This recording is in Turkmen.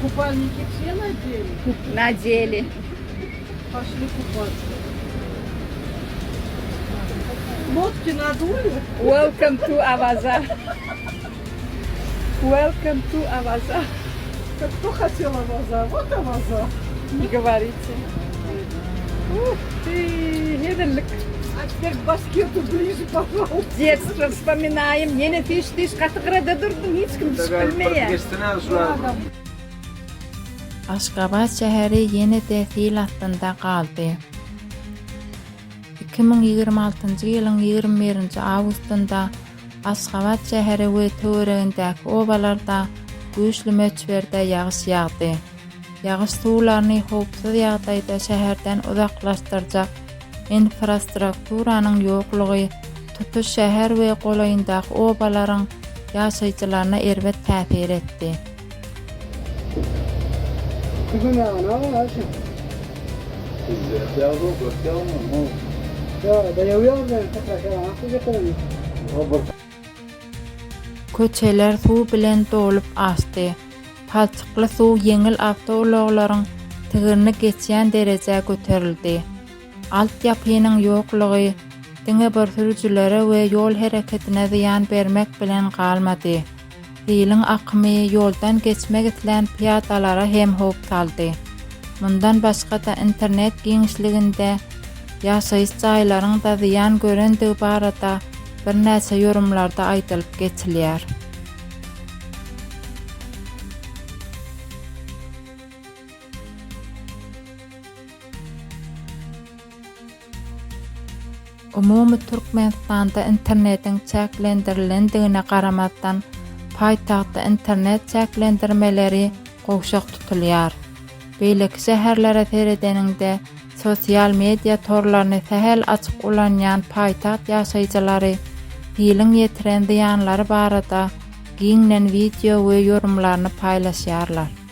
Купальники все надели? Надели. Пошли купаться. Лодки надули? Welcome to Avaza. Welcome to Avaza. Кто хотел Аваза? Вот Аваза. Не говорите. Ух ты, hedellik. А теперь к баскету ближе, пожалуйста. Детство вспоминаем. Yine fiş katıgrada durdum. Hiç kim bilmeye. Aşgabat şäheri ýene-de fil astynda galdy. 2026-njy ýylyň 21-nji awgustynda Aşgabat şäheri we töweregindäki obalarda güýçli möçberde ýagyş ýagdy. Ýagyş suwlaryny howpsuz ýagdaýda şäherden uzaklaşdyrjak infrastrukturanyň ýoklugy tutuş şäher we golaýyndaky obalaryň ýaşaýjylaryna erbet täsir etdi. Köçeler suw bilen dolup açdy. Palçykly suw ýeňil awtologlaryň tigirini geçýän derejä göterildi. Altyapynyň ýoklugy diňe bir sürüjülere we ýol hereketine ziýan bermek bilen galmady. Ýylyň akymy ýoldan geçmek isleýän piýadalara hem howp saldy. Mundan başga da internet giňişliginde ýaşaýyş jaýlaryň da ziýan görendigi barada bir näçe ýorumlarda aýdylyp geçilýär. Umumy Türkmenistanda internetiň çäklendirilendигine garamasdan paýtagtda internet çäklendirmeleri gowşak tutulýar. Beýleki şäherlere seredeninde sosial media torlaryny sähel açyk ulanýan paýtagt ýaşaýjylary ýylyň ýetiren ziýanlary barada giňlen video we ýorumlaryny paýlaşýarlar.